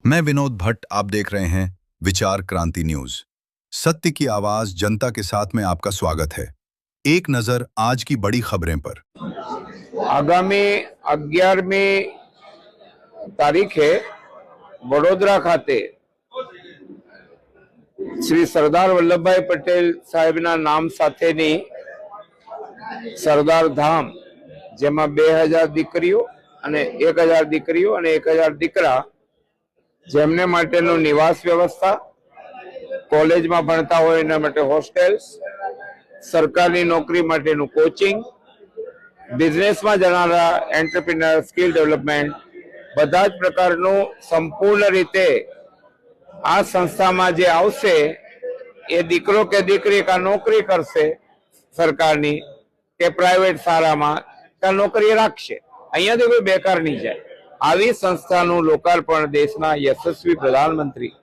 मैं विनोद भट्ट, आप देख रहे हैं विचार क्रांति न्यूज। सत्य की आवाज जनता के साथ में आपका स्वागत है। एक नजर आज की बड़ी खबरें पर। आगामी 11મી તારીખે વડોદરા ખાતે શ્રી સરદાર વલ્લભભાઈ પટેલ સાહેબના નામ સાથેની સરદાર ધામ, જેમાં 2000 દીકરીઓ અને 1000 દીકરીઓ અને 1000 દીકરા, જેમને માટેનું નિવાસ વ્યવસ્થા, કોલેજમાં ભણતા હોય એના માટે હોસ્ટેલ્સ, સરકારી નોકરી માટેનું કોચિંગ, બિઝનેસમાં જનારા એન્ટરપ્રિન્યોર સ્કિલ ડેવલપમેન્ટ, બધા જ પ્રકારનું સંપૂર્ણ રીતે આ સંસ્થામાં જે આવશે એ દીકરો કે દીકરી કાં નોકરી કરશે સરકારની કે પ્રાઇવેટ શાળામાં કાં નોકરી રાખશે, અહીંયાથી કોઈ બેકાર નહીં જાય। આવી સંસ્થાનું લોકાર્પણ દેશના યશસ્વી પ્રધાનમંત્રી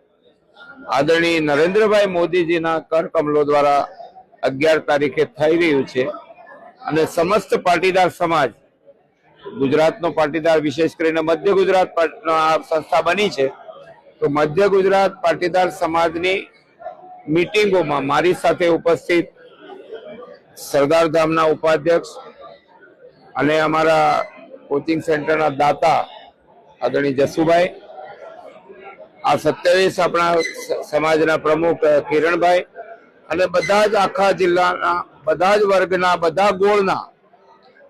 આદરણીય નરેન્દ્રભાઈ મોદીજીના કરકમલો દ્વારા 11 તારીખે થઈ રહ્યું છે અને સમસ્ત પાટીદાર સમાજ, ગુજરાતનો પાટીદાર, વિશેષ કરીને મધ્ય ગુજરાતનો આ સંસ્થા બની છે, તો મધ્ય ગુજરાત પાટીદાર સમાજની મીટિંગોમાં મારી સાથે ઉપસ્થિત સરદાર ધામના ઉપાધ્યક્ષ અને અમારા કોચિંગ સેન્ટરના દાતા આદરણીય જસુભાઈ, આ 27 આપણા સમાજના પ્રમુખ કિરણભાઈ અને બધા જ આખા જિલ્લાના બધા જ વર્ગના બધા ગોળના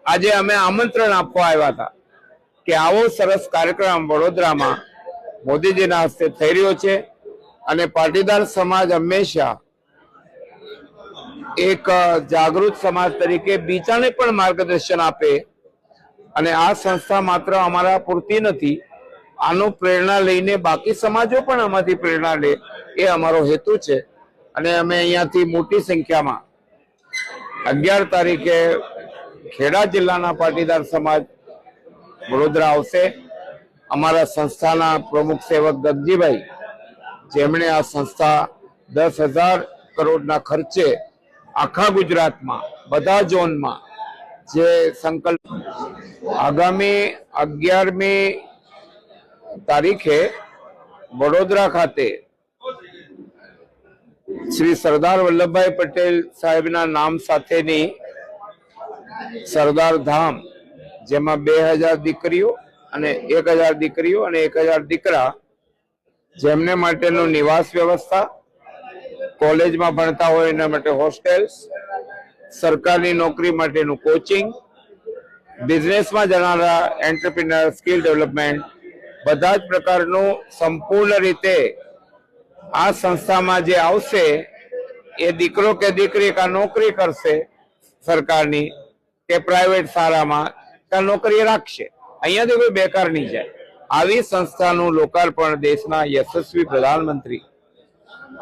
આજે અમે આમંત્રણ આપવા આવ્યા હતા કે આવો સરસ કાર્યક્રમ વડોદરામાં મોદીજીના હસ્તે થઈ રહ્યો છે અને પાટીદાર સમાજ હંમેશા એક જાગૃત સમાજ તરીકે બીજાને પણ માર્ગદર્શન આપે અને આ સંસ્થા માત્ર અમારા પૂરતી નથી, આનો પ્રેરણા લઈને બાકી સમાજો પણ આમાંથી પ્રેરણા લે, એ અમારો હેતુ છે। અને અમે અહીંયાથી મોટી સંખ્યામાં 11 તારીખે ખેડા જિલ્લાના પાટીદાર સમાજ વડોદરા આવશે। અમારા સંસ્થાના પ્રમુખ સેવક દગજીભાઈ, જેમણે આ સંસ્થા 10,000 કરોડના ખર્ચે આખા ગુજરાતમાં બધા ઝોનમાં જે સંકલ્પ આગામી 11મી તારીખે વડોદરા ખાતે શ્રી સરદાર વલ્લભભાઈ પટેલ સાહેબના નામ સાથેની સરદાર ધામ, જેમાં 2000 દીકરીઓ અને 1000 દીકરીઓ અને 1000 દીકરા, જેમને માટેનું નિવાસ વ્યવસ્થા, કોલેજમાં ભણતા હોય એના માટે હોસ્ટેલ્સ, સરકારી નોકરી માટેનું કોચિંગ, બિઝનેસમાં જનારા એન્ટરપ્રિન્યોર સ્કિલ ડેવલપમેન્ટ, બધા જ પ્રકારનું સંપૂર્ણ રીતે આ સંસ્થામાં જે આવશે એ દીકરો કે દીકરી કાં નોકરી કરશે સરકારની કે પ્રાઇવેટ શાળામાં કાં નોકરી રાખશે, અહીંયાથી કોઈ બેકાર નહીં જાય। આવી સંસ્થાનું લોકાર્પણ દેશના યશસ્વી પ્રધાનમંત્રી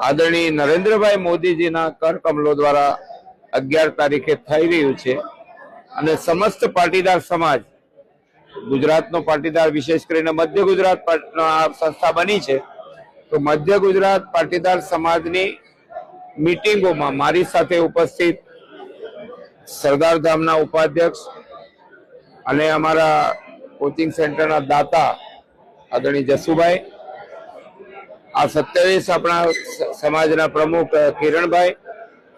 આદરણીય નરેન્દ્રભાઈ મોદીજીના કરકમલો દ્વારા 11 તારીખે થઈ રહ્યું છે અને સમસ્ત પાટીદાર સમાજ, ગુજરાતનો પાટીદાર, વિશેષ કરીને મધ્ય ગુજરાતનો આ સંસ્થા બની છે, તો મધ્ય ગુજરાત પાટીદાર સમાજની મીટિંગોમાં મારી સાથે ઉપસ્થિત સરદાર ધામના ઉપાધ્યક્ષ અને અમારા કોચિંગ સેન્ટરના દાતા આદરણીય જસુભાઈ, આ 27 આપણા સમાજના પ્રમુખ કિરણભાઈ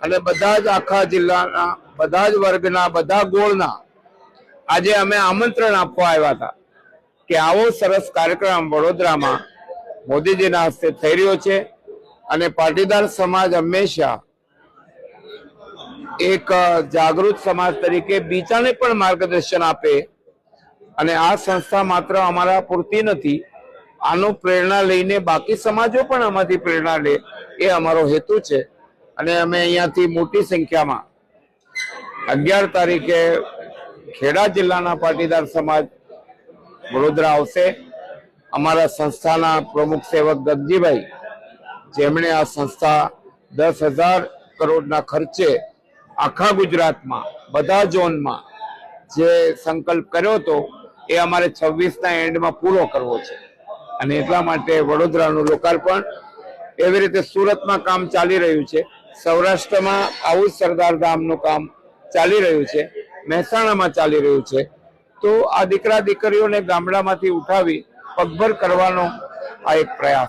અને બધા જ આખા જિલ્લાના બધા જ વર્ગના બધા ગોળના આજે અમે આમંત્રણ આપવા આવ્યા હતા કે આવો સરસ કાર્યક્રમ વડોદરામાં મોદીજીના હસ્તે થઈ રહ્યો છે અને પાટીદાર સમાજ હંમેશા એક જાગૃત સમાજ તરીકે બીજાને પણ માર્ગદર્શન આપે અને આ સંસ્થા માત્ર અમારા પૂરતી નથી, આનો પ્રેરણા લઈને બાકી સમાજો પણ આમાંથી પ્રેરણા લે, એ અમારો હેતુ છે। અને અમે અહીંયાથી મોટી સંખ્યામાં 11 તારીખે ખેડા જિલ્લાના પાટીદાર સમાજ વડોદરા આવશે। અમારા સંસ્થાના પ્રમુખ સેવક દગજીભાઈ, જેમણે આ સંસ્થા 10,000 કરોડના ખર્ચે આખા ગુજરાતમાં બધા ઝોનમાં જે સંકલ્પ કર્યો હતો એ અમારે 26ના એન્ડમાં પૂરો કરવો છે અને એટલા માટે વડોદરાનું લોકાર્પણ, એવી રીતે સુરતમાં કામ ચાલી રહ્યું છે, સૌરાષ્ટ્રમાં આવું સરદાર ધામનું કામ ચાલી રહ્યું છે, મહેસાણામાં ચાલી રહ્યું છે। તો આ દીકરા દીકરીઓને ગામડામાંથી ઉઠાવી પગભર કરવાનો આ એક પ્રયાસ